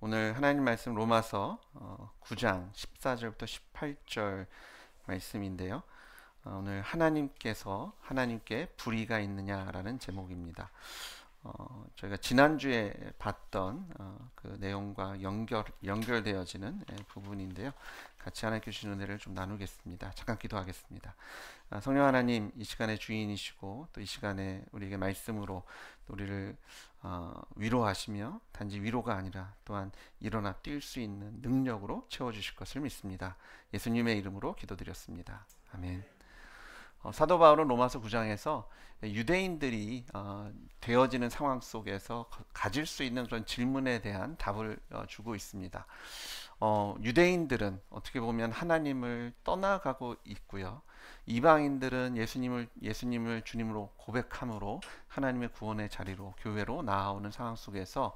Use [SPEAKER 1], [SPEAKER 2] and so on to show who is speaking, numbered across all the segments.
[SPEAKER 1] 오늘 하나님 말씀 로마서 9장 14절부터 18절 말씀인데요. 오늘 하나님께 불의가 있느냐라는 제목입니다. 저희가 지난주에 봤던 그 내용과 연결되어지는 부분인데요. 같이 하나님께 주신 은혜를 좀 나누겠습니다. 잠깐 기도하겠습니다. 성령 하나님, 이 시간의 주인이시고 또 이 시간에 우리에게 말씀으로 우리를 위로하시며 단지 위로가 아니라 또한 일어나 뛸 수 있는 능력으로 채워주실 것을 믿습니다. 예수님의 이름으로 기도드렸습니다. 아멘. 사도 바울은 로마서 9장에서 유대인들이 되어지는 상황 속에서 가질 수 있는 그런 질문에 대한 답을 주고 있습니다. 유대인들은 어떻게 보면 하나님을 떠나가고 있고요. 이방인들은 예수님을 주님으로 고백함으로 하나님의 구원의 자리로 교회로 나아오는 상황 속에서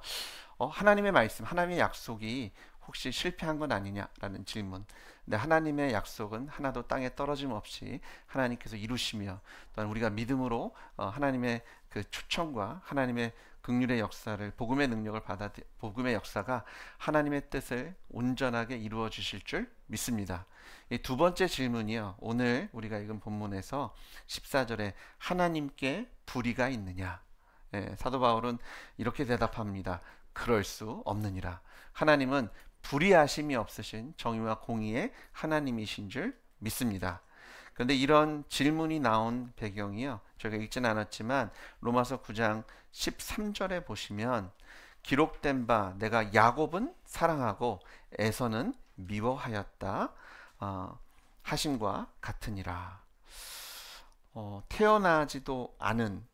[SPEAKER 1] 하나님의 말씀, 하나님의 약속이 혹시 실패한 건 아니냐라는 질문. 근데 하나님의 약속은 하나도 땅에 떨어짐 없이 하나님께서 이루시며 또한 우리가 믿음으로 하나님의 그 초청과 하나님의 긍휼의 역사를 복음의 능력을 복음의 역사가 하나님의 뜻을 온전하게 이루어 주실 줄 믿습니다. 이 두 번째 질문이요. 오늘 우리가 읽은 본문에서 14절에 하나님께 불의가 있느냐. 사도 바울은 이렇게 대답합니다. 그럴 수 없느니라. 하나님은 불의하심이 없으신 정의와 공의의 하나님이신 줄 믿습니다. 그런데 이런 질문이 나온 배경이요. 저희가 읽지는 않았지만 로마서 9장 13절에 보시면 기록된 바 내가 야곱은 사랑하고 에서는 미워하였다 하심과 같으니라. 태어나지도 않은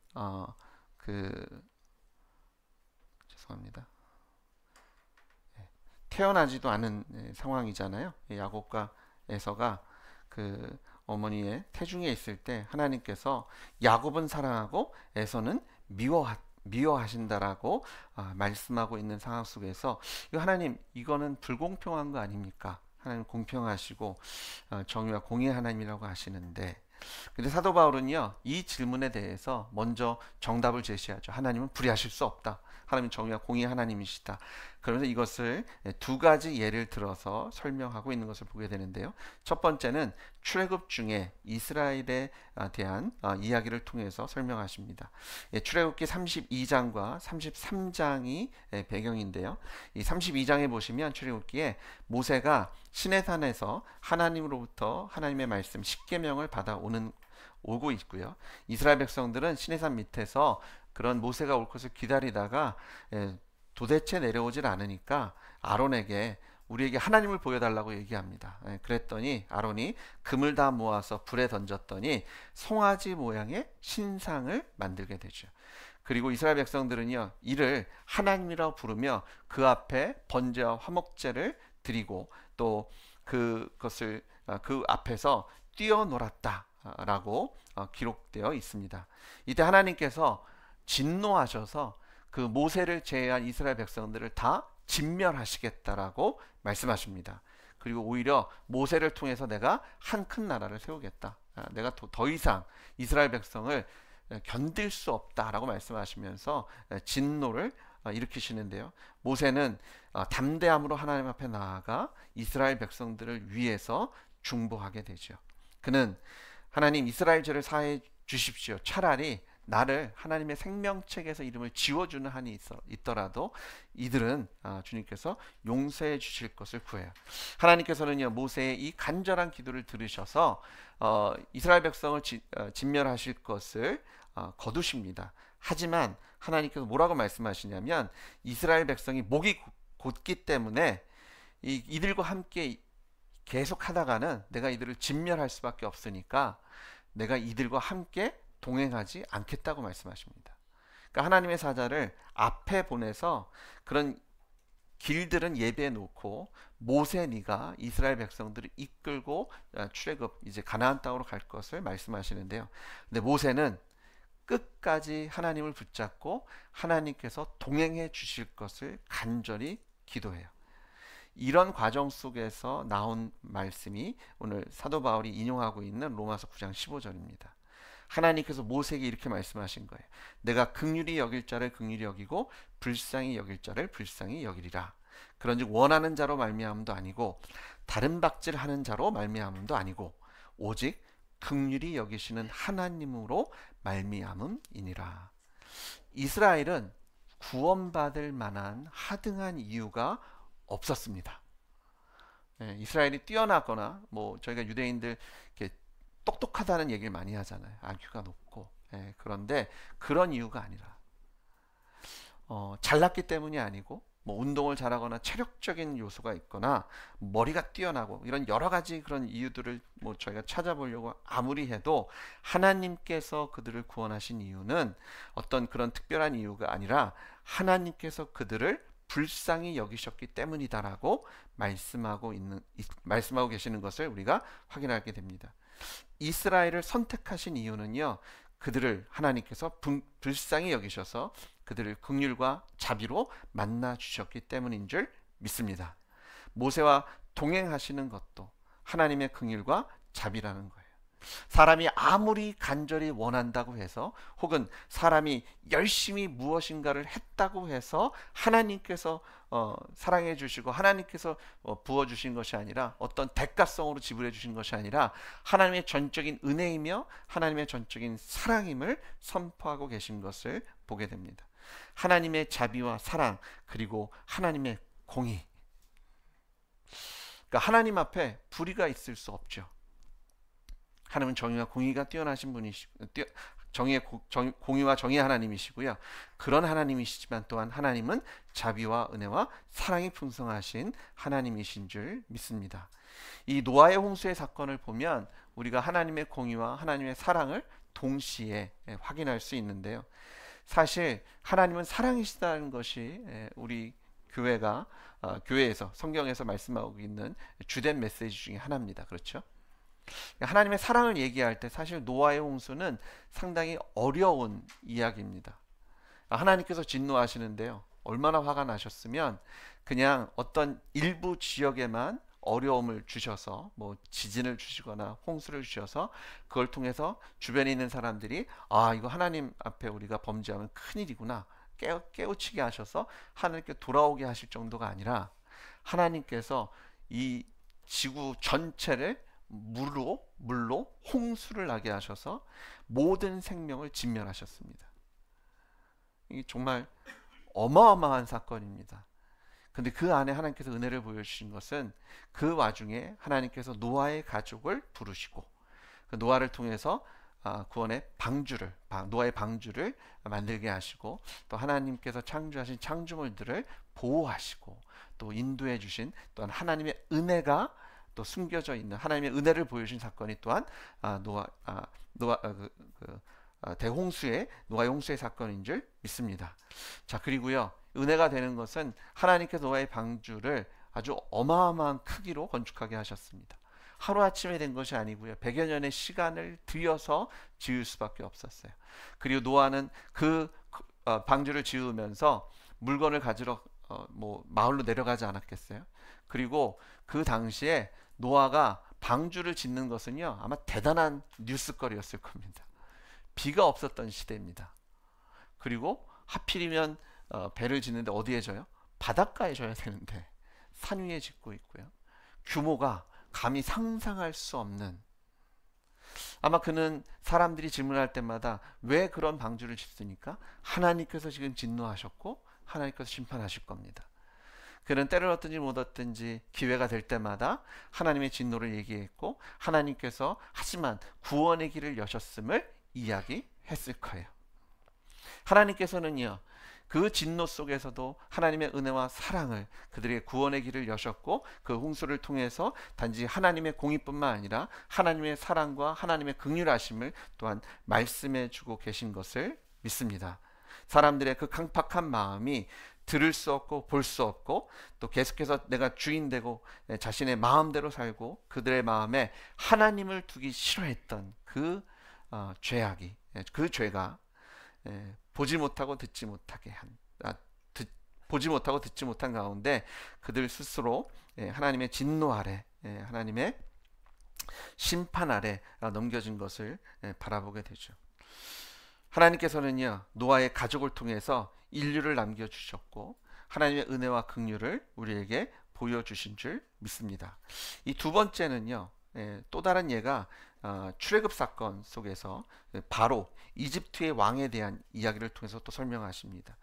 [SPEAKER 1] 죄송합니다. 태어나지도 않은 상황이잖아요. 야곱과 에서가 그 어머니의 태중에 있을 때 하나님께서 야곱은 사랑하고 에서는 미워하신다라고 말씀하고 있는 상황 속에서 하나님, 이거는 불공평한 거 아닙니까? 하나님 공평하시고 정의와 공의의 하나님이라고 하시는데, 근데 사도 바울은요, 이 질문에 대해서 먼저 정답을 제시하죠. 하나님은 불의하실 수 없다. 하나님은 정의와 공의의 하나님이시다. 그러면서 이것을 두 가지 예를 들어서 설명하고 있는 것을 보게 되는데요. 첫 번째는 출애굽 중에 이스라엘에 대한 이야기를 통해서 설명하십니다. 출애굽기 32장과 33장이 배경인데요. 이 32장에 보시면 출애굽기에 모세가 시내산에서 하나님으로부터 하나님의 말씀 십계명을 오고 있고요. 이스라엘 백성들은 시내산 밑에서 그런 모세가 올 것을 기다리다가 도대체 내려오질 않으니까 아론에게 우리에게 하나님을 보여달라고 얘기합니다. 그랬더니 아론이 금을 다 모아서 불에 던졌더니 송아지 모양의 신상을 만들게 되죠. 그리고 이스라엘 백성들은요, 이를 하나님이라고 부르며 그 앞에 번제와 화목제를 드리고 또 그것을 그 앞에서 뛰어놀았다라고 기록되어 있습니다. 이때 하나님께서 진노하셔서 그 모세를 제외한 이스라엘 백성들을 다 진멸하시겠다라고 말씀하십니다. 그리고 오히려 모세를 통해서 내가 한 큰 나라를 세우겠다. 내가 더 이상 이스라엘 백성을 견딜 수 없다라고 말씀하시면서 진노를 일으키시는데요. 모세는 담대함으로 하나님 앞에 나아가 이스라엘 백성들을 위해서 중보하게 되죠. 그는 하나님, 이스라엘 죄를 사해 주십시오. 차라리 나를 하나님의 생명책에서 이름을 지워주는 한이 있더라도 이들은 주님께서 용서해 주실 것을 구해요. 하나님께서는요, 모세의 이 간절한 기도를 들으셔서 이스라엘 백성을 진멸하실 것을 거두십니다. 하지만 하나님께서 뭐라고 말씀하시냐면, 이스라엘 백성이 목이 곧기 때문에 이들과 함께 계속 하다가는 내가 이들을 진멸할 수밖에 없으니까 내가 이들과 함께 동행하지 않겠다고 말씀하십니다. 그러니까 하나님의 사자를 앞에 보내서 그런 길들은 예배해 놓고 모세, 네가 이스라엘 백성들을 이끌고 출애굽 이제 가나안 땅으로 갈 것을 말씀하시는데요. 근데 모세는 끝까지 하나님을 붙잡고 하나님께서 동행해 주실 것을 간절히 기도해요. 이런 과정 속에서 나온 말씀이 오늘 사도 바울이 인용하고 있는 로마서 9장 15절입니다. 하나님께서 모세에게 이렇게 말씀하신 거예요. 내가 긍휼히 여길 자를 긍휼히 여기고 불쌍히 여길 자를 불쌍히 여기리라. 그런즉 원하는 자로 말미암음도 아니고 다른 박질하는 자로 말미암음도 아니고 오직 긍휼히 여기시는 하나님으로 말미암음이니라. 이스라엘은 구원받을 만한 하등한 이유가 없었습니다. 이스라엘이 뛰어나거나 뭐 저희가 유대인들 이렇게 똑똑하다는 얘기를 많이 하잖아요. IQ가 높고. 그런데 그런 이유가 아니라 잘났기 때문이 아니고 뭐 운동을 잘하거나 체력적인 요소가 있거나 머리가 뛰어나고 이런 여러 가지 그런 이유들을 뭐 저희가 찾아보려고 아무리 해도 하나님께서 그들을 구원하신 이유는 어떤 그런 특별한 이유가 아니라 하나님께서 그들을 불쌍히 여기셨기 때문이다라고 말씀하고 계시는 것을 우리가 확인하게 됩니다. 이스라엘을 선택하신 이유는요, 그들을 하나님께서 불쌍히 여기셔서 그들을 긍휼과 자비로 만나 주셨기 때문인 줄 믿습니다. 모세와 동행하시는 것도 하나님의 긍휼과 자비라는 거예요. 사람이 아무리 간절히 원한다고 해서 혹은 사람이 열심히 무엇인가를 했다고 해서 하나님께서 사랑해 주시고 하나님께서 부어 주신 것이 아니라 어떤 대가성으로 지불해 주신 것이 아니라 하나님의 전적인 은혜이며 하나님의 전적인 사랑임을 선포하고 계신 것을 보게 됩니다. 하나님의 자비와 사랑 그리고 하나님의 공의. 그러니까 하나님 앞에 불의가 있을 수 없죠. 하나님은 정의와 공의가 뛰어나신 분이시고 공의와 정의의 하나님이시고요. 그런 하나님이시지만 또한 하나님은 자비와 은혜와 사랑이 풍성하신 하나님이신 줄 믿습니다. 이 노아의 홍수의 사건을 보면 우리가 하나님의 공의와 하나님의 사랑을 동시에 확인할 수 있는데요. 사실 하나님은 사랑이시다는 것이 우리 교회에서 성경에서 말씀하고 있는 주된 메시지 중에 하나입니다. 그렇죠? 하나님의 사랑을 얘기할 때 사실 노아의 홍수는 상당히 어려운 이야기입니다. 하나님께서 진노하시는데요, 얼마나 화가 나셨으면 그냥 어떤 일부 지역에만 어려움을 주셔서 뭐 지진을 주시거나 홍수를 주셔서 그걸 통해서 주변에 있는 사람들이 이거 하나님 앞에 우리가 범죄하면 큰일이구나 깨우치게 하셔서 하나님께 돌아오게 하실 정도가 아니라 하나님께서 이 지구 전체를 물로 홍수를 나게 하셔서 모든 생명을 진멸하셨습니다. 이게 정말 어마어마한 사건입니다. 근데 그 안에 하나님께서 은혜를 보여주신 것은 그 와중에 하나님께서 노아의 가족을 부르시고 그 노아를 통해서 구원의 노아의 방주를 만들게 하시고 또 하나님께서 창조하신 창조물들을 보호하시고 또 인도해 주신 또한 하나님의 은혜가 또 숨겨져 있는 하나님의 은혜를 보여주신 사건이 또한 노아의 홍수의 사건인 줄 믿습니다. 자, 그리고요, 은혜가 되는 것은 하나님께서 노아의 방주를 아주 어마어마한 크기로 건축하게 하셨습니다. 하루아침에 된 것이 아니고요, 100여 년의 시간을 들여서 지을 수밖에 없었어요. 그리고 노아는 그 방주를 지으면서 물건을 가지러 마을로 내려가지 않았겠어요? 그리고 그 당시에 노아가 방주를 짓는 것은요, 아마 대단한 뉴스거리였을 겁니다. 비가 없었던 시대입니다. 그리고 하필이면 배를 짓는데 어디에 져요? 바닷가에 져야 되는데 산 위에 짓고 있고요. 규모가 감히 상상할 수 없는, 아마 그는 사람들이 질문할 때마다 왜 그런 방주를 짓습니까? 하나님께서 지금 진노하셨고 하나님께서 심판하실 겁니다. 그는 때를 얻든지 못 얻든지 기회가 될 때마다 하나님의 진노를 얘기했고 하나님께서 하지만 구원의 길을 여셨음을 이야기했을 거예요. 하나님께서는요, 그 진노 속에서도 하나님의 은혜와 사랑을, 그들의 구원의 길을 여셨고 그 홍수를 통해서 단지 하나님의 공의뿐만 아니라 하나님의 사랑과 하나님의 긍휼하심을 또한 말씀해 주고 계신 것을 믿습니다. 사람들의 그 강팍한 마음이 들을 수 없고 볼 수 없고 또 계속해서 내가 주인 되고 자신의 마음대로 살고 그들의 마음에 하나님을 두기 싫어했던 그 죄악이, 그 죄가 보지 못하고 듣지 못한 가운데 그들 스스로 하나님의 진노 아래, 하나님의 심판 아래 넘겨진 것을 바라보게 되죠. 하나님께서는요, 노아의 가족을 통해서 인류를 남겨주셨고 하나님의 은혜와 긍휼을 우리에게 보여주신 줄 믿습니다. 이 두 번째는요, 또 다른 예가 출애굽 사건 속에서 바로 이집트의 왕에 대한 이야기를 통해서 또 설명하십니다.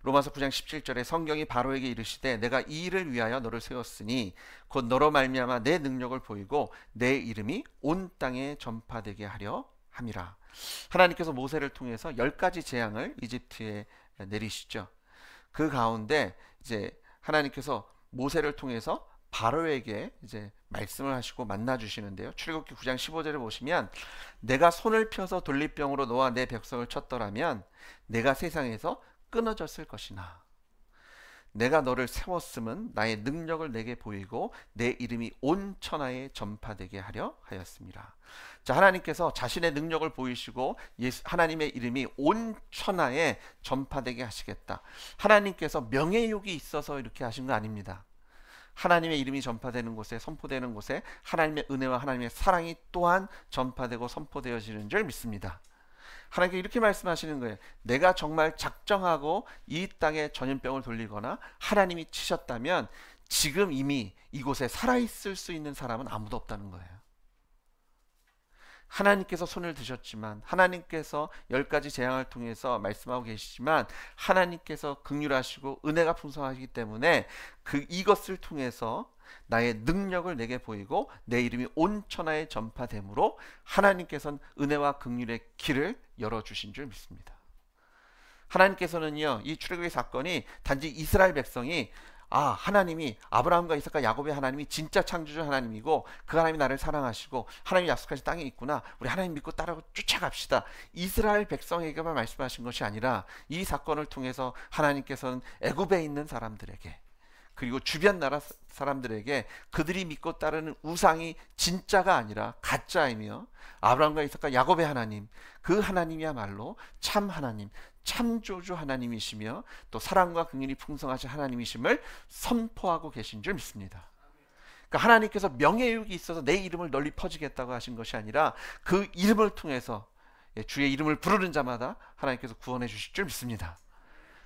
[SPEAKER 1] 로마서 9장 17절에 성경이 바로에게 이르시되 내가 이 일을 위하여 너를 세웠으니 곧 너로 말미암아 내 능력을 보이고 내 이름이 온 땅에 전파되게 하려 함이라. 하나님께서 모세를 통해서 10가지 재앙을 이집트에 내리시죠. 그 가운데 이제 하나님께서 모세를 통해서 바로에게 이제 말씀을 하시고 만나 주시는데요. 출애굽기 9장 15절을 보시면 내가 손을 펴서 돌리병으로 너와 내 백성을 쳤더라면 내가 세상에서 끊어졌을 것이나 내가 너를 세웠음은 나의 능력을 내게 보이고 내 이름이 온 천하에 전파되게 하려 하였습니다. 자, 하나님께서 자신의 능력을 보이시고 하나님의 이름이 온 천하에 전파되게 하시겠다. 하나님께서 명예욕이 있어서 이렇게 하신 거 아닙니다. 하나님의 이름이 전파되는 곳에, 선포되는 곳에 하나님의 은혜와 하나님의 사랑이 또한 전파되고 선포되어지는 줄 믿습니다. 하나님께 이렇게 말씀하시는 거예요. 내가 정말 작정하고 이 땅에 전염병을 돌리거나 하나님이 치셨다면 지금 이미 이곳에 살아있을 수 있는 사람은 아무도 없다는 거예요. 하나님께서 손을 드셨지만, 하나님께서 10가지 재앙을 통해서 말씀하고 계시지만, 하나님께서 긍휼하시고 은혜가 풍성하시기 때문에 이것을 통해서 나의 능력을 내게 보이고 내 이름이 온 천하에 전파되므로 하나님께서는 은혜와 긍휼의 길을 열어주신 줄 믿습니다. 하나님께서는요, 이 출애굽의 사건이 단지 이스라엘 백성이 하나님이 아브라함과 이삭과 야곱의 하나님이 진짜 창조주 하나님이고 그 하나님이 나를 사랑하시고 하나님이 약속하신 땅에 있구나, 우리 하나님 믿고 따라고 쫓아갑시다, 이스라엘 백성에게만 말씀하신 것이 아니라 이 사건을 통해서 하나님께서는 애굽에 있는 사람들에게 그리고 주변 나라 사람들에게 그들이 믿고 따르는 우상이 진짜가 아니라 가짜이며 아브라함과 이삭과 야곱의 하나님, 그 하나님이야말로 참 하나님, 창조주 하나님이시며 또 사랑과 긍휼이 풍성하신 하나님이심을 선포하고 계신 줄 믿습니다. 그러니까 하나님께서 명예욕이 있어서 내 이름을 널리 퍼지겠다고 하신 것이 아니라 그 이름을 통해서 주의 이름을 부르는 자마다 하나님께서 구원해 주실 줄 믿습니다.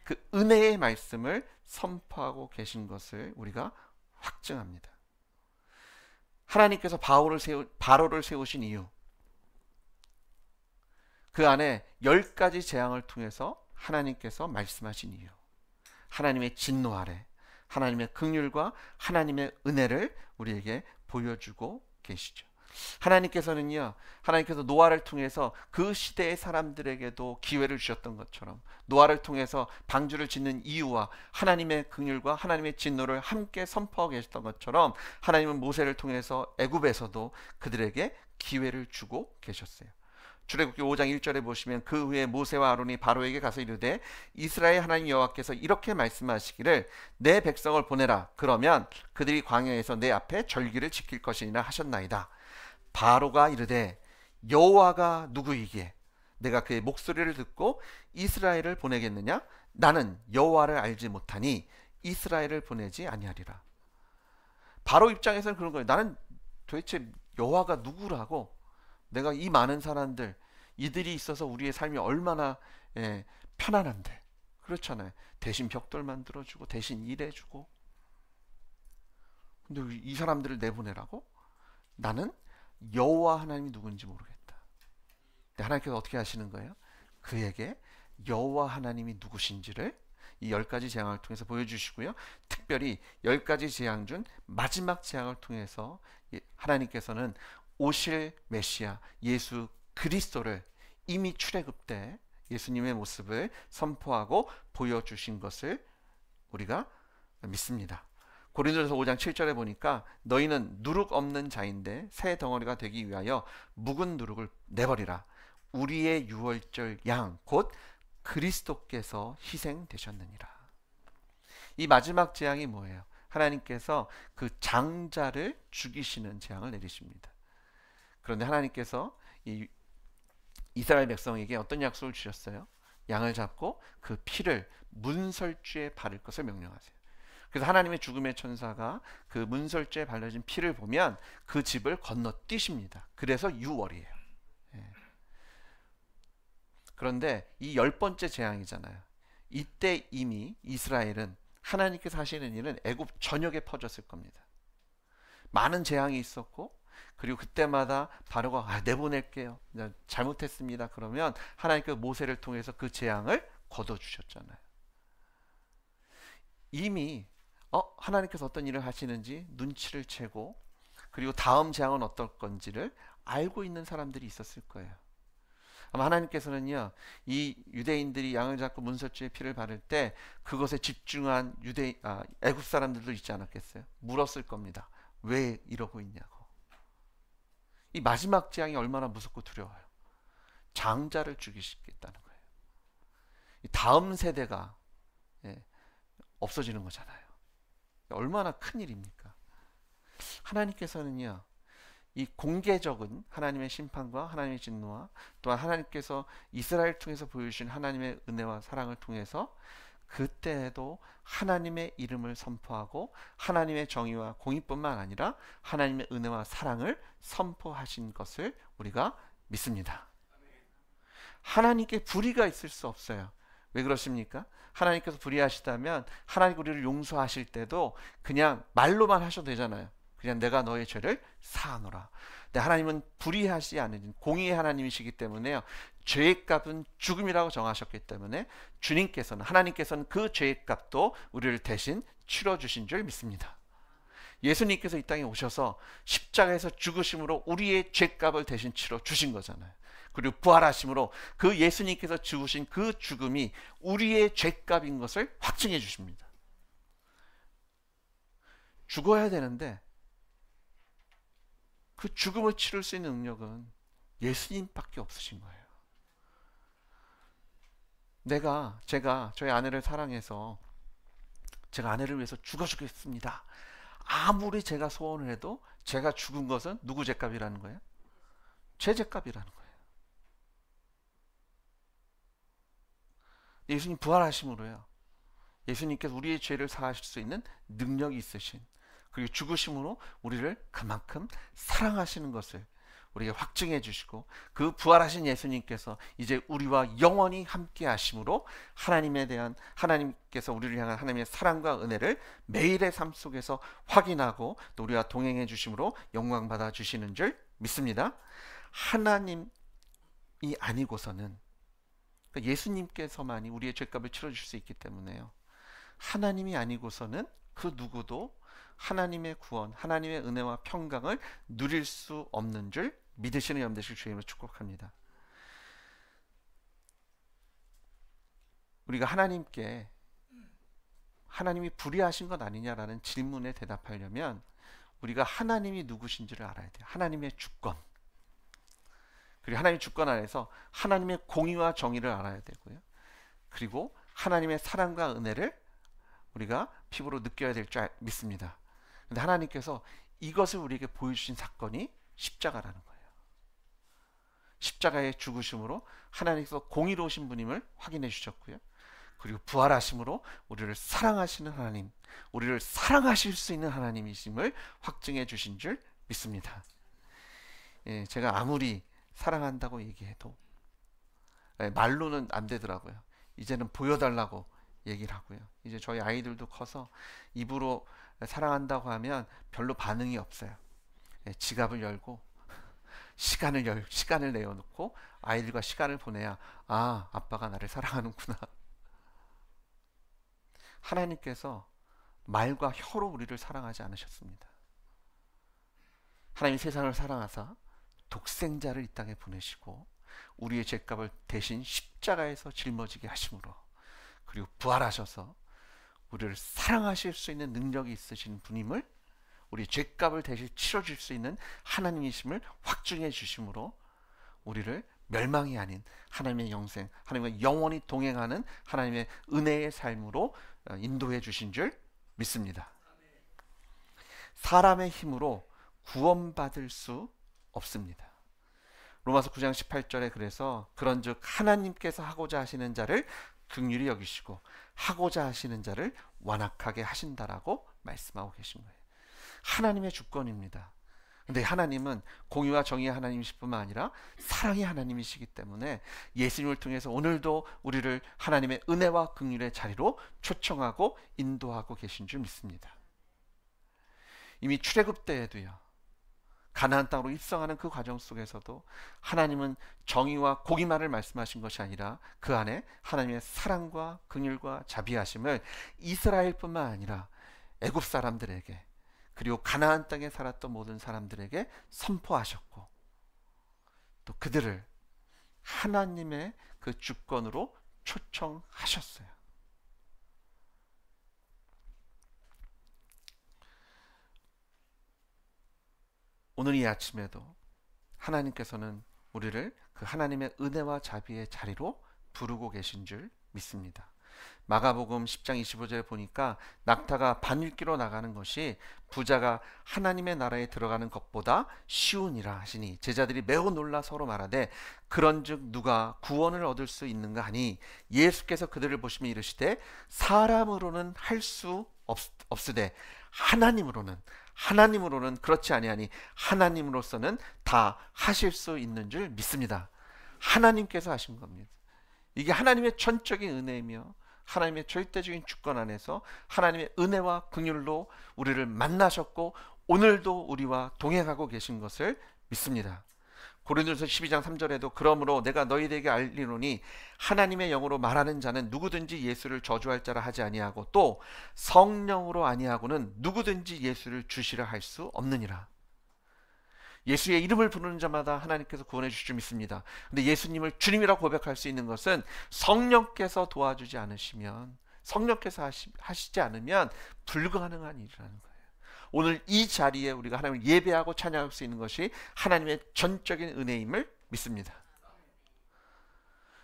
[SPEAKER 1] 그 은혜의 말씀을 선포하고 계신 것을 우리가 확증합니다. 하나님께서 바로를 세우신 이유, 그 안에 10가지 재앙을 통해서 하나님께서 말씀하신 이유, 하나님의 진노 아래 하나님의 긍휼과 하나님의 은혜를 우리에게 보여주고 계시죠. 하나님께서는요, 하나님께서 노아를 통해서 그 시대의 사람들에게도 기회를 주셨던 것처럼 노아를 통해서 방주를 짓는 이유와 하나님의 긍휼과 하나님의 진노를 함께 선포하고 계셨던 것처럼 하나님은 모세를 통해서 애굽에서도 그들에게 기회를 주고 계셨어요. 출애굽기 5장 1절에 보시면 그 후에 모세와 아론이 바로에게 가서 이르되 이스라엘 하나님 여호와께서 이렇게 말씀하시기를 내 백성을 보내라, 그러면 그들이 광야에서 내 앞에 절기를 지킬 것이니라 하셨나이다. 바로가 이르되 여호와가 누구이기에 내가 그의 목소리를 듣고 이스라엘을 보내겠느냐? 나는 여호와를 알지 못하니 이스라엘을 보내지 아니하리라. 바로 입장에서는 그런 거예요. 나는 도대체 여호와가 누구라고, 내가 이 많은 사람들 이들이 있어서 우리의 삶이 얼마나 편안한데, 그렇잖아요. 대신 벽돌 만들어주고 대신 일해주고, 근데 이 사람들을 내보내라고? 나는 여호와 하나님이 누군지 모르겠다. 근데 하나님께서 어떻게 하시는 거예요? 그에게 여호와 하나님이 누구신지를 이 10가지 재앙을 통해서 보여주시고요, 특별히 10가지 재앙 중 마지막 재앙을 통해서 하나님께서는 오실 메시아 예수 그리스도를 이미 출애굽 때 예수님의 모습을 선포하고 보여주신 것을 우리가 믿습니다. 고린도전서 5장 7절에 보니까 너희는 누룩 없는 자인데 새 덩어리가 되기 위하여 묵은 누룩을 내버리라. 우리의 유월절 양 곧 그리스도께서 희생되셨느니라. 이 마지막 재앙이 뭐예요? 하나님께서 그 장자를 죽이시는 재앙을 내리십니다. 그런데 하나님께서 이 이스라엘 백성에게 어떤 약속을 주셨어요? 양을 잡고 그 피를 문설주에 바를 것을 명령하세요. 그래서 하나님의 죽음의 천사가 그 문설주에 발라진 피를 보면 그 집을 건너뛰십니다. 그래서 유월이에요. 그런데 이 10번째 재앙이잖아요. 이때 이미 이스라엘은 하나님께서 하시는 일은 애굽 전역에 퍼졌을 겁니다. 많은 재앙이 있었고, 그리고 그때마다 바로가 내보낼게요, 잘못했습니다, 그러면 하나님께서 모세를 통해서 그 재앙을 거둬주셨잖아요. 이미 하나님께서 어떤 일을 하시는지 눈치를 채고, 그리고 다음 재앙은 어떨 건지를 알고 있는 사람들이 있었을 거예요. 아마 하나님께서는요, 이 유대인들이 양을 잡고 문설주에 피를 바를 때 그것에 집중한 애굽 사람들도 있지 않았겠어요? 물었을 겁니다. 왜 이러고 있냐고. 이 마지막 재앙이 얼마나 무섭고 두려워요. 장자를 죽이시겠다는 거예요. 이 다음 세대가 없어지는 거잖아요. 얼마나 큰 일입니까? 하나님께서는요, 이 공개적인 하나님의 심판과 하나님의 진노와 또한 하나님께서 이스라엘 통해서 보여주신 하나님의 은혜와 사랑을 통해서 그때에도 하나님의 이름을 선포하고 하나님의 정의와 공의뿐만 아니라 하나님의 은혜와 사랑을 선포하신 것을 우리가 믿습니다. 하나님께 불의가 있을 수 없어요. 왜 그러십니까? 하나님께서 불의하시다면 하나님 우리를 용서하실 때도 그냥 말로만 하셔도 되잖아요. 그냥 내가 너의 죄를 사하노라. 근데 하나님은 불의하시 않으신 공의의 하나님이시기 때문에요, 죄의 값은 죽음이라고 정하셨기 때문에 하나님께서는 그 죄의 값도 우리를 대신 치러주신 줄 믿습니다. 예수님께서 이 땅에 오셔서 십자가에서 죽으심으로 우리의 죄값을 대신 치러주신 거잖아요. 그리고 부활하심으로 그 예수님께서 죽으신 그 죽음이 우리의 죄값인 것을 확증해 주십니다. 죽어야 되는데 그 죽음을 치를 수 있는 능력은 예수님밖에 없으신 거예요. 제가 저희 아내를 사랑해서 제가 아내를 위해서 죽어 주겠습니다, 아무리 제가 소원을 해도 제가 죽은 것은 누구 죄값이라는 거예요? 제 죄값이라는 거예요. 예수님 부활하심으로요, 예수님께서 우리의 죄를 사하실 수 있는 능력이 있으신, 그리고 죽으심으로 우리를 그만큼 사랑하시는 것을 우리에게 확증해 주시고, 그 부활하신 예수님께서 이제 우리와 영원히 함께 하심으로 하나님께서 우리를 향한 하나님의 사랑과 은혜를 매일의 삶 속에서 확인하고 또 우리와 동행해 주심으로 영광 받아 주시는 줄 믿습니다. 하나님이 아니고서는, 그러니까 예수님께서만이 우리의 죄값을 치러줄 수 있기 때문에요, 하나님이 아니고서는 그 누구도 하나님의 구원, 하나님의 은혜와 평강을 누릴 수 없는 줄 믿으시는 여러분 되시길 주님으로 축복합니다. 우리가 하나님이 불의하신 것 아니냐라는 질문에 대답하려면 우리가 하나님이 누구신지를 알아야 돼요. 하나님의 주권, 그리고 하나님의 주권 안에서 하나님의 공의와 정의를 알아야 되고요, 그리고 하나님의 사랑과 은혜를 우리가 피부로 느껴야 될 줄 믿습니다. 근데 하나님께서 이것을 우리에게 보여주신 사건이 십자가라는 거예요. 십자가의 죽으심으로 하나님께서 공의로우신 분임을 확인해 주셨고요, 그리고 부활하심으로 우리를 사랑하시는 하나님, 우리를 사랑하실 수 있는 하나님이심을 확증해 주신 줄 믿습니다. 제가 아무리 사랑한다고 얘기해도 말로는 안 되더라고요. 이제는 보여달라고 얘기를 하고요. 이제 저희 아이들도 커서 입으로 사랑한다고 하면 별로 반응이 없어요. 지갑을 열고 시간을 내어놓고 아이들과 시간을 보내야 아빠가 나를 사랑하는구나. 하나님께서 말과 혀로 우리를 사랑하지 않으셨습니다. 하나님이 세상을 사랑하사 독생자를 이 땅에 보내시고 우리의 죄값을 대신 십자가에서 짊어지게 하심으로, 그리고 부활하셔서 우리를 사랑하실 수 있는 능력이 있으신 분임을, 우리 죄값을 대신 치러줄 수 있는 하나님이심을 확증해 주심으로 우리를 멸망이 아닌 하나님의 영생, 하나님과 영원히 동행하는 하나님의 은혜의 삶으로 인도해 주신 줄 믿습니다. 사람의 힘으로 구원받을 수 없습니다. 로마서 9장 18절에 그래서 그런즉 하나님께서 하고자 하시는 자를 긍휼히 여기시고 하고자 하시는 자를 완악하게 하신다라고 말씀하고 계신 거예요. 하나님의 주권입니다. 근데 하나님은 공의와 정의의 하나님이실 뿐만 아니라 사랑의 하나님이시기 때문에 예수님을 통해서 오늘도 우리를 하나님의 은혜와 긍휼의 자리로 초청하고 인도하고 계신 줄 믿습니다. 이미 출애굽 때에도요, 가나안 땅으로 입성하는 그 과정 속에서도 하나님은 정의와 공의만을 말씀하신 것이 아니라 그 안에 하나님의 사랑과 긍휼과 자비하심을 이스라엘뿐만 아니라 애굽 사람들에게, 그리고 가나안 땅에 살았던 모든 사람들에게 선포하셨고, 또 그들을 하나님의 그 주권으로 초청하셨어요. 오늘 이 아침에도 하나님께서는 우리를 그 하나님의 은혜와 자비의 자리로 부르고 계신 줄 믿습니다. 마가복음 10장 25절에 보니까 낙타가 바늘기로 나가는 것이 부자가 하나님의 나라에 들어가는 것보다 쉬우니라 하시니 제자들이 매우 놀라 서로 말하되 그런즉 누가 구원을 얻을 수 있는가 하니 예수께서 그들을 보시며 이르시되 사람으로는 할 수 없으되 하나님으로는 그렇지 아니하니 하나님으로서는 다 하실 수 있는 줄 믿습니다. 하나님께서 하신 겁니다. 이게 하나님의 전적인 은혜이며 하나님의 절대적인 주권 안에서 하나님의 은혜와 긍휼로 우리를 만나셨고 오늘도 우리와 동행하고 계신 것을 믿습니다. 고린도서 12장 3절에도 그러므로 내가 너희에게 알리노니 하나님의 영으로 말하는 자는 누구든지 예수를 저주할 자라 하지 아니하고 또 성령으로 아니하고는 누구든지 예수를 주시라 할 수 없느니라. 예수의 이름을 부르는 자마다 하나님께서 구원해 주실 줄 믿습니다. 근데 예수님을 주님이라고 고백할 수 있는 것은 성령께서 도와주지 않으시면, 성령께서 하시지 않으면 불가능한 일이라는 거예요. 오늘 이 자리에 우리가 하나님을 예배하고 찬양할 수 있는 것이 하나님의 전적인 은혜임을 믿습니다.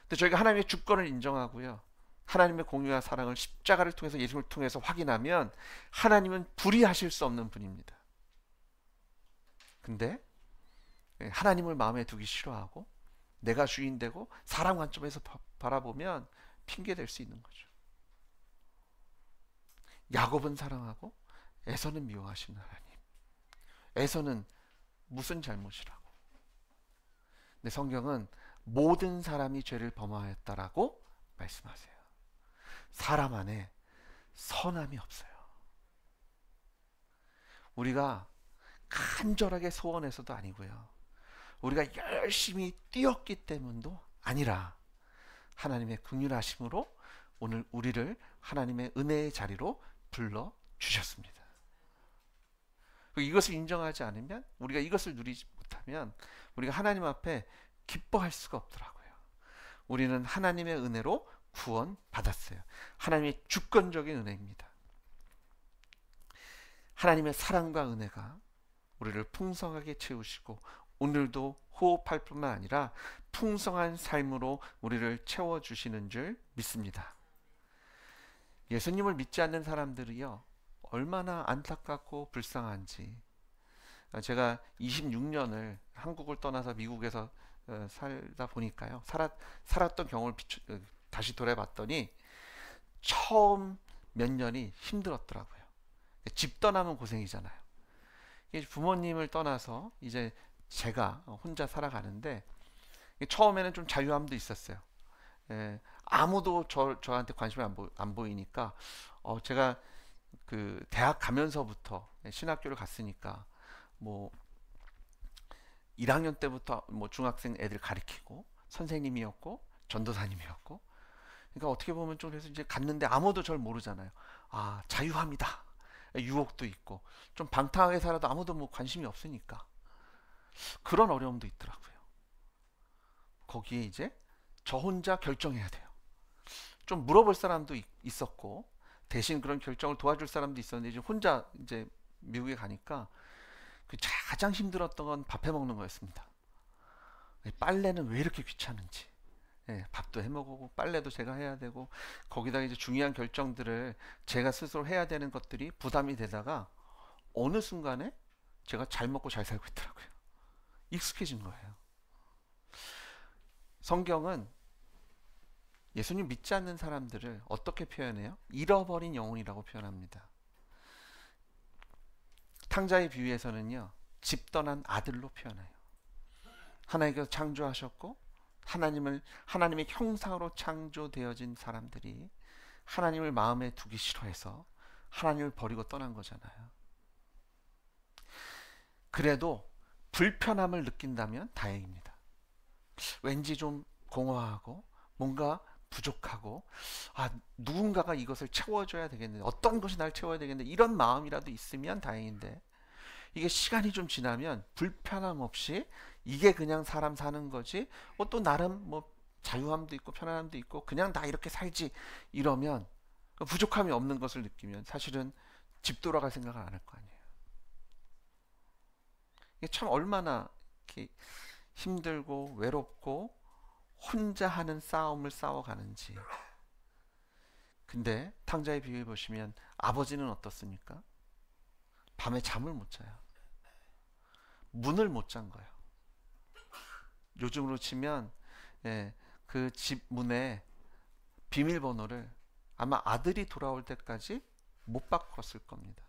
[SPEAKER 1] 근데 저희가 하나님의 주권을 인정하고요, 하나님의 공유와 사랑을 십자가를 통해서 예수를 통해서 확인하면 하나님은 불의하실 수 없는 분입니다. 근데 하나님을 마음에 두기 싫어하고 내가 주인되고 사람 관점에서 바라보면 핑계댈 수 있는 거죠. 야곱은 사랑하고 에서는 미워하시는 하나님. 에서는 무슨 잘못이라고. 근데 성경은 모든 사람이 죄를 범하였다라고 말씀하세요. 사람 안에 선함이 없어요. 우리가 간절하게 소원해서도 아니고요, 우리가 열심히 뛰었기 때문도 아니라 하나님의 긍휼하심으로 오늘 우리를 하나님의 은혜의 자리로 불러 주셨습니다. 이것을 인정하지 않으면, 우리가 이것을 누리지 못하면 우리가 하나님 앞에 기뻐할 수가 없더라고요. 우리는 하나님의 은혜로 구원 받았어요. 하나님의 주권적인 은혜입니다. 하나님의 사랑과 은혜가 우리를 풍성하게 채우시고 오늘도 호흡할 뿐만 아니라 풍성한 삶으로 우리를 채워주시는 줄 믿습니다. 예수님을 믿지 않는 사람들이요, 얼마나 안타깝고 불쌍한지. 제가 26년을 한국을 떠나서 미국에서 살다 보니까요, 살았던 경험을 다시 돌아봤더니 처음 몇 년이 힘들었더라고요. 집 떠나면 고생이잖아요. 부모님을 떠나서 이제 제가 혼자 살아가는데 처음에는 좀 자유함도 있었어요. 아무도 저한테 관심이 안 보이니까 제가 그 대학 가면서부터 신학교를 갔으니까 뭐 1학년 때부터 뭐 중학생 애들 가르치고 선생님이었고 전도사님이었고, 그러니까 어떻게 보면 좀 그래서 이제 갔는데 아무도 절 모르잖아요. 아, 자유함이다. 유혹도 있고 좀 방탕하게 살아도 아무도 뭐 관심이 없으니까 그런 어려움도 있더라고요. 거기에 이제 저 혼자 결정해야 돼요. 좀 물어볼 사람도 있었고 대신 그런 결정을 도와줄 사람도 있었는데 이제 혼자 이제 미국에 가니까 그 가장 힘들었던 건 밥 해먹는 거였습니다. 빨래는 왜 이렇게 귀찮은지. 밥도 해먹고 빨래도 제가 해야 되고 거기다가 이제 중요한 결정들을 제가 스스로 해야 되는 것들이 부담이 되다가 어느 순간에 제가 잘 먹고 잘 살고 있더라고요. 익숙해진 거예요. 성경은 예수님 믿지 않는 사람들을 어떻게 표현해요? 잃어버린 영혼이라고 표현합니다. 탕자의 비유에서는요, 집 떠난 아들로 표현해요. 하나님께서 창조하셨고 하나님의 형상으로 창조되어진 사람들이 하나님을 마음에 두기 싫어해서 하나님을 버리고 떠난 거잖아요. 그래도 불편함을 느낀다면 다행입니다. 왠지 좀 공허하고 뭔가 부족하고 누군가가 이것을 채워줘야 되겠는데, 어떤 것이 날 채워야 되겠는데, 이런 마음이라도 있으면 다행인데, 이게 시간이 좀 지나면 불편함 없이 이게 그냥 사람 사는 거지, 또 나름 뭐 자유함도 있고 편안함도 있고 그냥 다 이렇게 살지, 이러면 부족함이 없는 것을 느끼면 사실은 집 돌아갈 생각을 안 할 거 아니에요. 이게 참 얼마나 이렇게 힘들고 외롭고 혼자 하는 싸움을 싸워가는지. 근데 탕자의 비유를 보시면 아버지는 어떻습니까? 밤에 잠을 못 자요. 문을 못 잠 거예요. 요즘으로 치면 그 집 문에 비밀번호를 아마 아들이 돌아올 때까지 못 바꿨을 겁니다.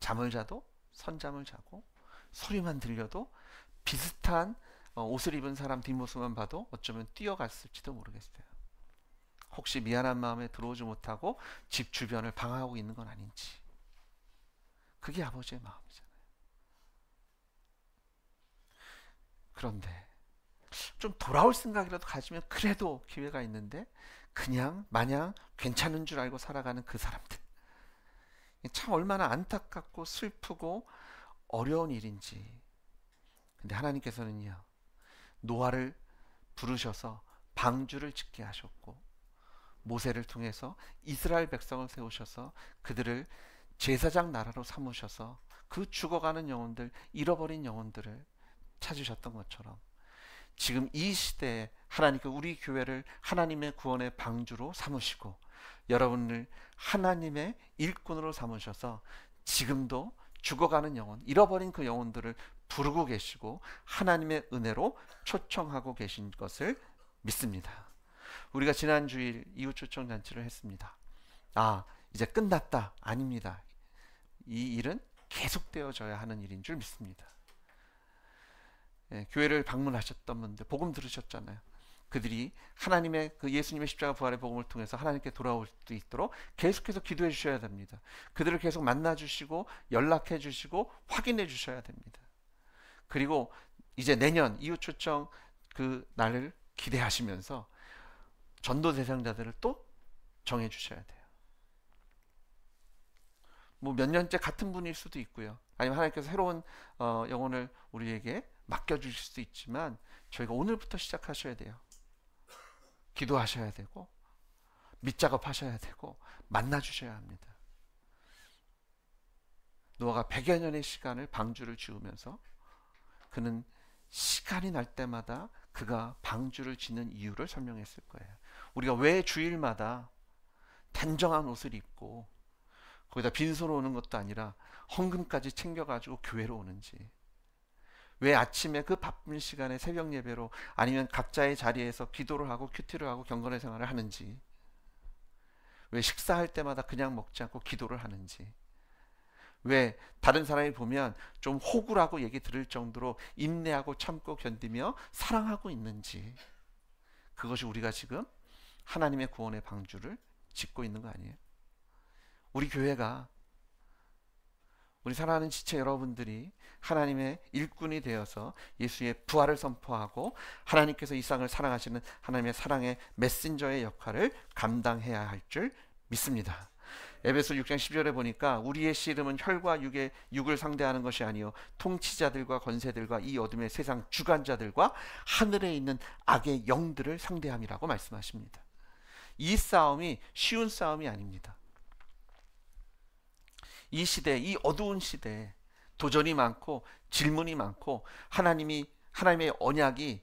[SPEAKER 1] 잠을 자도 선잠을 자고 소리만 들려도 비슷한 옷을 입은 사람 뒷모습만 봐도 어쩌면 뛰어갔을지도 모르겠어요. 혹시 미안한 마음에 들어오지 못하고 집 주변을 방황하고 있는 건 아닌지. 그게 아버지의 마음이잖아요. 그런데 좀 돌아올 생각이라도 가지면 그래도 기회가 있는데, 그냥 마냥 괜찮은 줄 알고 살아가는 그 사람들, 참 얼마나 안타깝고 슬프고 어려운 일인지. 근데 하나님께서는요, 노아를 부르셔서 방주를 짓게 하셨고, 모세를 통해서 이스라엘 백성을 세우셔서 그들을 제사장 나라로 삼으셔서 그 죽어가는 영혼들, 잃어버린 영혼들을 찾으셨던 것처럼, 지금 이 시대에 하나님께 우리 교회를 하나님의 구원의 방주로 삼으시고 여러분을 하나님의 일꾼으로 삼으셔서 지금도 죽어가는 영혼, 잃어버린 그 영혼들을 부르고 계시고 하나님의 은혜로 초청하고 계신 것을 믿습니다. 우리가 지난 주일 이웃 초청 잔치를 했습니다. 이제 끝났다. 아닙니다. 이 일은 계속되어져야 하는 일인 줄 믿습니다. 교회를 방문하셨던 분들, 복음 들으셨잖아요. 그들이 하나님의 그 예수님의 십자가 부활의 복음을 통해서 하나님께 돌아올 수 있도록 계속해서 기도해 주셔야 됩니다. 그들을 계속 만나 주시고 연락해 주시고 확인해 주셔야 됩니다. 그리고 이제 내년 이웃 초청 그 날을 기대하시면서 전도 대상자들을 또 정해 주셔야 돼요. 뭐 몇 년째 같은 분일 수도 있고요. 아니면 하나님께서 새로운 영혼을 우리에게 맡겨주실 수도 있지만, 저희가 오늘부터 시작하셔야 돼요. 기도하셔야 되고 밑작업하셔야 되고 만나주셔야 합니다. 노아가 100여 년의 시간을 방주를 지으면서 그는 시간이 날 때마다 그가 방주를 짓는 이유를 설명했을 거예요. 우리가 왜 주일마다 단정한 옷을 입고 거기다 빈손으로 오는 것도 아니라 헌금까지 챙겨가지고 교회로 오는지, 왜 아침에 그 바쁜 시간에 새벽 예배로 아니면 각자의 자리에서 기도를 하고 큐티를 하고 경건의 생활을 하는지, 왜 식사할 때마다 그냥 먹지 않고 기도를 하는지, 왜 다른 사람이 보면 좀 호구라고 얘기 들을 정도로 인내하고 참고 견디며 사랑하고 있는지, 그것이 우리가 지금 하나님의 구원의 방주를 짓고 있는 거 아니에요? 우리 교회가, 우리 사랑하는 지체 여러분들이 하나님의 일꾼이 되어서 예수의 부활을 선포하고 하나님께서 이 세상을 사랑하시는 하나님의 사랑의 메신저의 역할을 감당해야 할 줄 믿습니다. 에베소 6장 10절에 보니까 우리의 씨름은 혈과 육을 상대하는 것이 아니요 통치자들과 권세들과 이 어둠의 세상 주관자들과 하늘에 있는 악의 영들을 상대함이라고 말씀하십니다. 이 싸움이 쉬운 싸움이 아닙니다. 이 시대, 이 어두운 시대에 도전이 많고 질문이 많고 하나님의 언약이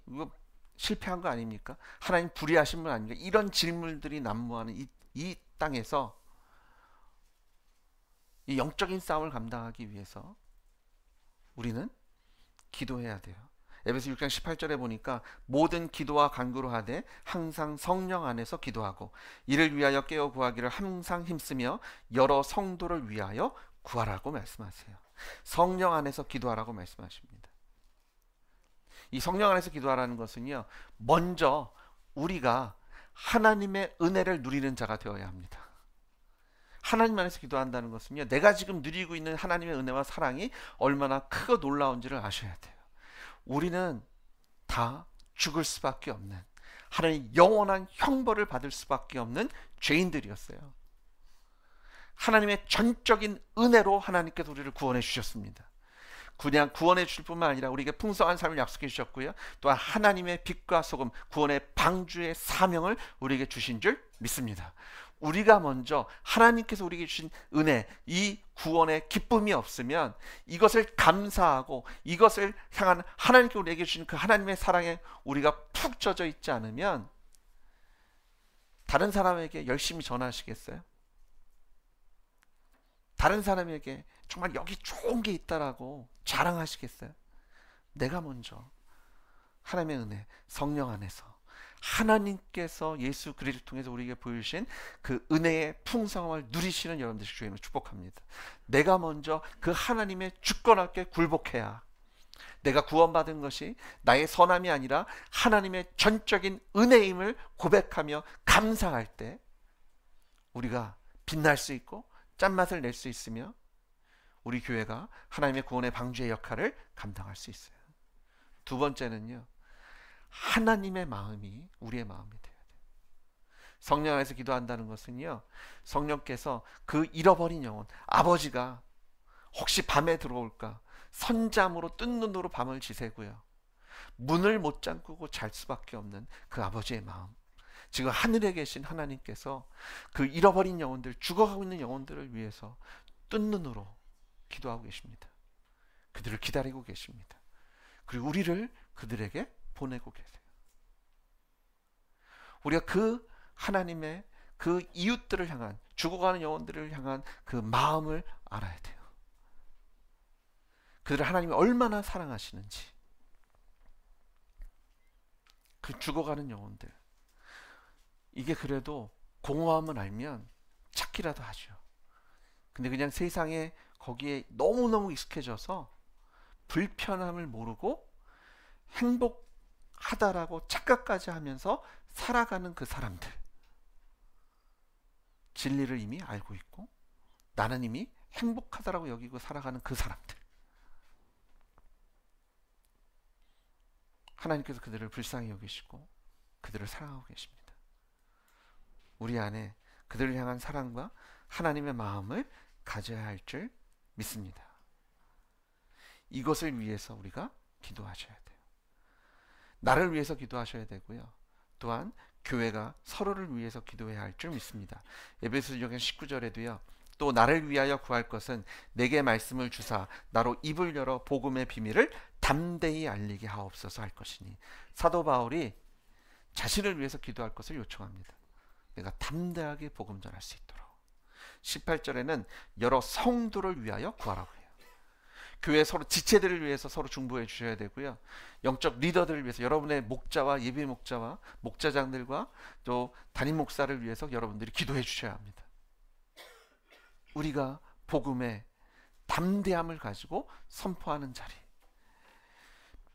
[SPEAKER 1] 실패한 거 아닙니까? 하나님 불의하신 분 아닙니까? 이런 질문들이 난무하는 이 땅에서 이 영적인 싸움을 감당하기 위해서 우리는 기도해야 돼요. 에베소 6장 18절에 보니까 모든 기도와 간구로 하되 항상 성령 안에서 기도하고 이를 위하여 깨어 구하기를 항상 힘쓰며 여러 성도를 위하여 구하라고 말씀하세요. 성령 안에서 기도하라고 말씀하십니다. 이 성령 안에서 기도하라는 것은요, 먼저 우리가 하나님의 은혜를 누리는 자가 되어야 합니다. 하나님 안에서 기도한다는 것은요, 내가 지금 누리고 있는 하나님의 은혜와 사랑이 얼마나 크고 놀라운지를 아셔야 돼요. 우리는 다 죽을 수밖에 없는, 하나님 영원한 형벌을 받을 수밖에 없는 죄인들이었어요. 하나님의 전적인 은혜로 하나님께서 우리를 구원해 주셨습니다. 그냥 구원해 주실 뿐만 아니라 우리에게 풍성한 삶을 약속해 주셨고요, 또한 하나님의 빛과 소금, 구원의 방주의 사명을 우리에게 주신 줄 믿습니다. 우리가 먼저 하나님께서 우리에게 주신 은혜, 이 구원의 기쁨이 없으면, 이것을 감사하고 이것을 향한 하나님께 우리에게 주신 그 하나님의 사랑에 우리가 푹 젖어 있지 않으면 다른 사람에게 열심히 전하시겠어요? 다른 사람에게 정말 여기 좋은 게 있다라고 자랑하시겠어요? 내가 먼저 하나님의 은혜, 성령 안에서 하나님께서 예수 그리스도를 통해서 우리에게 보여주신 그 은혜의 풍성함을 누리시는 여러분들 주님을 축복합니다. 내가 먼저 그 하나님의 주권하게 굴복해야, 내가 구원받은 것이 나의 선함이 아니라 하나님의 전적인 은혜임을 고백하며 감사할 때 우리가 빛날 수 있고 짠맛을 낼 수 있으며 우리 교회가 하나님의 구원의 방주의 역할을 감당할 수 있어요. 두 번째는요, 하나님의 마음이 우리의 마음이 돼야 돼요. 성령 안에서 기도한다는 것은요, 성령께서 그 잃어버린 영혼, 아버지가 혹시 밤에 들어올까 선잠으로 뜬 눈으로 밤을 지새고요, 문을 못 잠그고 잘 수밖에 없는 그 아버지의 마음, 지금 하늘에 계신 하나님께서 그 잃어버린 영혼들, 죽어가고 있는 영혼들을 위해서 뜬 눈으로 기도하고 계십니다. 그들을 기다리고 계십니다. 그리고 우리를 그들에게 보내고 계세요. 우리가 그 하나님의 그 이웃들을 향한, 죽어가는 영혼들을 향한 그 마음을 알아야 돼요. 그들을 하나님이 얼마나 사랑하시는지, 그 죽어가는 영혼들, 이게 그래도 공허함을 알면 찾기라도 하죠. 근데 그냥 세상에 거기에 너무너무 익숙해져서 불편함을 모르고 행복하다라고 착각까지 하면서 살아가는 그 사람들, 진리를 이미 알고 있고 나는 이미 행복하다라고 여기고 살아가는 그 사람들, 하나님께서 그들을 불쌍히 여기시고 그들을 사랑하고 계십니다. 우리 안에 그들을 향한 사랑과 하나님의 마음을 가져야 할 줄 믿습니다. 이것을 위해서 우리가 기도하셔야 돼요. 나를 위해서 기도하셔야 되고요, 또한 교회가 서로를 위해서 기도해야 할 줄 믿습니다. 에베소서 6장 19절에도요, 또 나를 위하여 구할 것은 내게 말씀을 주사 나로 입을 열어 복음의 비밀을 담대히 알리게 하옵소서 할 것이니, 사도 바울이 자신을 위해서 기도할 것을 요청합니다. 내가 담대하게 복음 전할 수 있도록. 18절에는 여러 성도를 위하여 구하라고 해요. 교회 서로 지체들을 위해서 서로 중보해 주셔야 되고요, 영적 리더들을 위해서 여러분의 목자와 예비 목자와 목자장들과 또 담임 목사를 위해서 여러분들이 기도해 주셔야 합니다. 우리가 복음의 담대함을 가지고 선포하는 자리,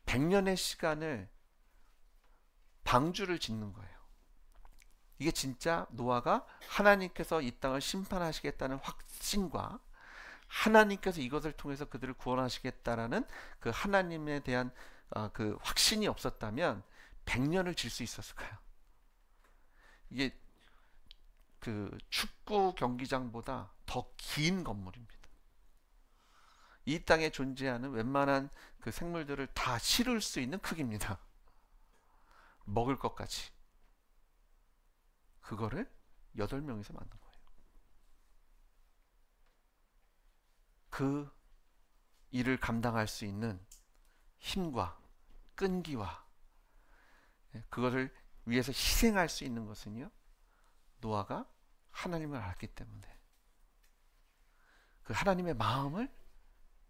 [SPEAKER 1] 100년의 시간을 방주를 짓는 거예요. 이게 진짜 노아가 하나님께서 이 땅을 심판하시겠다는 확신과 하나님께서 이것을 통해서 그들을 구원하시겠다라는 그 하나님에 대한 그 확신이 없었다면 100년을 질 수 있었을까요? 이게 그 축구 경기장보다 더 긴 건물입니다. 이 땅에 존재하는 웬만한 그 생물들을 다 실을 수 있는 크기입니다. 먹을 것까지. 그거를 8명이서 만든 거예요. 그 일을 감당할 수 있는 힘과 끈기와 그것을 위해서 희생할 수 있는 것은요, 노아가 하나님을 알았기 때문에, 그 하나님의 마음을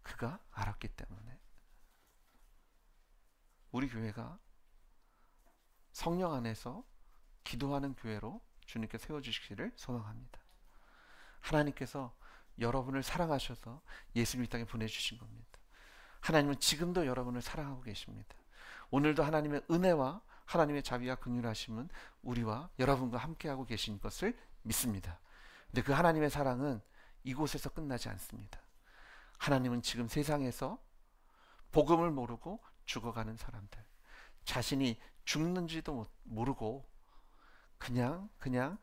[SPEAKER 1] 그가 알았기 때문에 우리 교회가 성령 안에서 기도하는 교회로 주님께 세워주시기를 소망합니다. 하나님께서 여러분을 사랑하셔서 예수님 이 땅에 보내주신 겁니다. 하나님은 지금도 여러분을 사랑하고 계십니다. 오늘도 하나님의 은혜와 하나님의 자비와 긍휼하심은 우리와 여러분과 함께하고 계신 것을 믿습니다. 근데 그 하나님의 사랑은 이곳에서 끝나지 않습니다. 하나님은 지금 세상에서 복음을 모르고 죽어가는 사람들, 자신이 죽는지도 모르고 그냥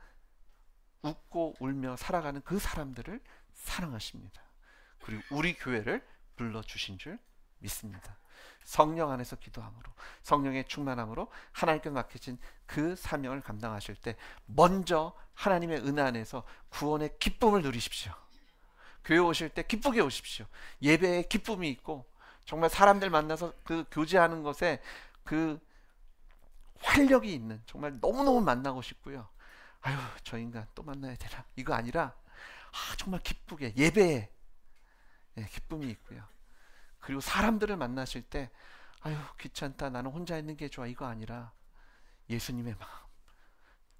[SPEAKER 1] 웃고 울며 살아가는 그 사람들을 사랑하십니다. 그리고 우리 교회를 불러주신 줄 믿습니다. 성령 안에서 기도함으로, 성령의 충만함으로 하나님께 맡겨진 그 사명을 감당하실 때 먼저 하나님의 은혜 안에서 구원의 기쁨을 누리십시오. 교회 오실 때 기쁘게 오십시오. 예배에 기쁨이 있고 정말 사람들 만나서 그 교제하는 것에 그 활력이 있는, 정말 너무너무 만나고 싶고요. 아유, 저 인간 또 만나야 되나, 이거 아니라 정말 기쁘게 예배에 기쁨이 있고요. 그리고 사람들을 만나실 때 아유 귀찮다, 나는 혼자 있는 게 좋아, 이거 아니라 예수님의 마음,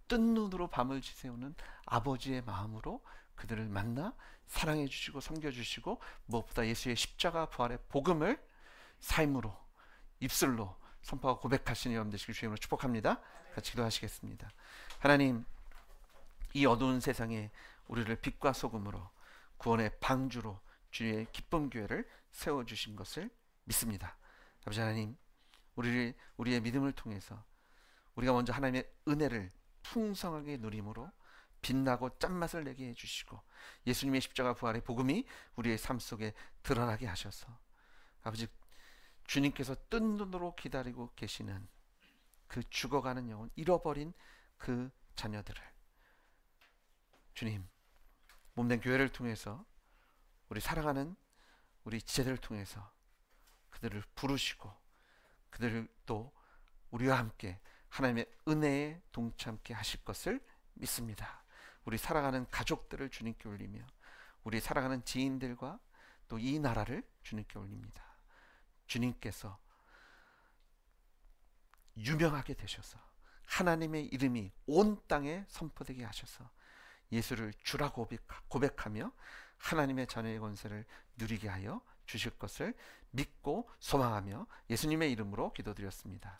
[SPEAKER 1] 뜬 눈으로 밤을 지새우는 아버지의 마음으로 그들을 만나 사랑해 주시고 섬겨 주시고, 무엇보다 예수의 십자가 부활의 복음을 삶으로, 입술로 선포하고 고백하시는 여러분 되시길 주님으로 축복합니다. 같이 기도하시겠습니다. 하나님, 이 어두운 세상에 우리를 빛과 소금으로 구원의 방주로 주의 기쁨 교회를 세워주신 것을 믿습니다. 아버지 하나님, 우리의 믿음을 통해서 우리가 먼저 하나님의 은혜를 풍성하게 누림으로 빛나고 짠맛을 내게 해주시고, 예수님의 십자가 부활의 복음이 우리의 삶 속에 드러나게 하셔서 아버지, 주님께서 뜬 눈으로 기다리고 계시는 그 죽어가는 영혼, 잃어버린 그 자녀들을 주님, 몸된 교회를 통해서, 우리 사랑하는 우리 지체들을 통해서 그들을 부르시고 그들을 또 우리와 함께 하나님의 은혜에 동참케 하실 것을 믿습니다. 우리 사랑하는 가족들을 주님께 올리며 우리 사랑하는 지인들과 또 이 나라를 주님께 올립니다. 주님께서 유명하게 되셔서 하나님의 이름이 온 땅에 선포되게 하셔서 예수를 주라고 고백하며 하나님의 자녀의 권세를 누리게 하여 주실 것을 믿고 소망하며 예수님의 이름으로 기도드렸습니다.